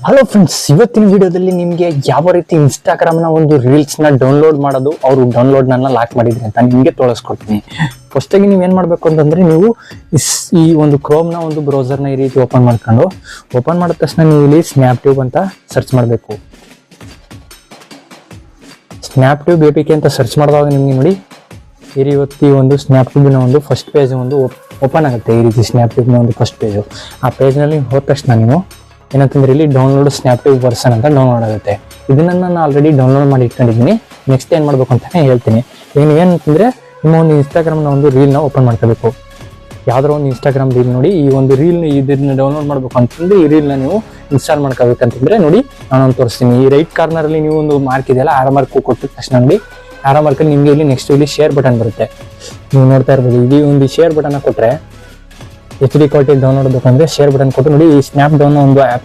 Hello friends, ಇವತ್ತಿನ ವಿಡಿಯೋದಲ್ಲಿ ನಿಮಗೆ ಯಾವ ರೀತಿ ಇನ್ಸ್ಟಾಗ್ರಾಮ್ನ ಒಂದು ರೀಲ್ಸ್ನ ಡೌನ್ಲೋಡ್ ಮಾಡೋದು, ಅವರು ಡೌನ್ಲೋಡ್ನ ಲಾಕ್ ಮಾಡಿದ್ರಿ ಅಂತ ನಿಮಗೆ ತೋರಿಸ್ಕೊಡ್ತೀನಿ. ಫಸ್ಟಾಗಿ ನೀವು ಏನು ಮಾಡಬೇಕು ಅಂತಂದರೆ, ನೀವು ಈ ಒಂದು ಕ್ರೋಮ್ನ ಒಂದು ಬ್ರೌಸರ್ನ ಈ ರೀತಿ ಓಪನ್ ಮಾಡಿದ ತಕ್ಷಣ ನೀವು ಇಲ್ಲಿ ಸ್ನ್ಯಾಪ್ ಟ್ಯೂಬ್ ಅಂತ ಸರ್ಚ್ ಮಾಡಬೇಕು. ಸ್ನ್ಯಾಪ್ ಟ್ಯೂಬ್ APK ಅಂತ ಸರ್ಚ್ ಮಾಡಿದಾಗ ನಿಮಗೆ ನೋಡಿ ಈ ರೀತಿ ಒಂದು ಸ್ನ್ಯಾಪ್ ಟ್ಯೂಬ್ನ ಒಂದು ಫಸ್ಟ್ ಪೇಜ್ ಒಂದು ಓಪನ್ ಆಗುತ್ತೆ. ಈ ರೀತಿ ಸ್ನ್ಯಾಪ್ ಟ್ಯೂಬ್ನ ಒಂದು ಫಸ್ಟ್ ಪೇಜು. ಆ ಪೇಜ್ನಲ್ಲಿ ಹೋದ ತಕ್ಷಣ ನೀವು ಏನಂತಂದ್ರೆ ಇಲ್ಲಿ ಡೌನ್ಲೋಡ್ ಸ್ನ್ಯಾಪ್ ಟ್ಯೂಬ್ ವರ್ಷನ್ ಅಂತ ಡೌನ್ಲೋಡ್ ಆಗುತ್ತೆ. ಇದನ್ನ ನಾನು ಆಲ್ರೆಡಿ ಡೌನ್ಲೋಡ್ ಮಾಡಿ ಇಟ್ಕೊಂಡಿದ್ದೀನಿ. ನೆಕ್ಸ್ಟ್ ಏನು ಮಾಡಬೇಕು ಅಂತಾನೆ ಹೇಳ್ತೀನಿ. ಏನಂತಂದ್ರೆ ನಿಮ್ಮ ಒಂದು ಇನ್ಸ್ಟಾಗ್ರಾಮ್ನ ಒಂದು ರೀಲ್ನ ಓಪನ್ ಮಾಡ್ಕೋಬೇಕು. ಯಾವ್ದಾರ ಒಂದು ಇನ್ಸ್ಟಾಗ್ರಾಮ್ ರೀಲ್ ನೋಡಿ, ಈ ಒಂದು ರೀಲ್ ಇದನ್ನ ಡೌನ್ಲೋಡ್ ಮಾಡಬೇಕು ಅಂತಂದ್ರೆ ಈ ರೀಲ್ನ ನೀವು ಇನ್ಸ್ಟಾಲ್ ಮಾಡ್ಕೋಬೇಕಂತಂದ್ರೆ ನೋಡಿ ನಾನೊಂದು ತೋರಿಸ್ತೀನಿ. ಈ ರೈಟ್ ಕಾರ್ನರಲ್ಲಿ ನೀವು ಒಂದು ಮಾರ್ಕ್ ಇದೆಯಲ್ಲ, ಆರೋ ಮಾರ್ಕ್ ಕೊಟ್ಟಿದ ತಕ್ಷಣ ನೋಡಿ, ಆರೋ ಮಾರ್ಕಲ್ಲಿ ನಿಮಗೆ ಇಲ್ಲಿ ನೆಕ್ಸ್ಟ್ ಇಲ್ಲಿ ಶೇರ್ ಬಟನ್ ಬರುತ್ತೆ. ನೀವು ನೋಡ್ತಾ ಇರ್ಬೋದು. ಇಲ್ಲಿ ಒಂದು ಶೇರ್ ಬಟನ್ ಕೊಟ್ಟರೆ HD ಕ್ವಾಲಿಟಿ ಡೌನ್ಲೋಡ್ ಬೇಕಂದ್ರೆ ಶೇರ್ ಬಟನ್ ಕೊಟ್ಟು ನೋಡಿ, ಈ ಸ್ನ್ಯಾಪ್ ಡೌನ್ ಒಂದು ಆ್ಯಪ್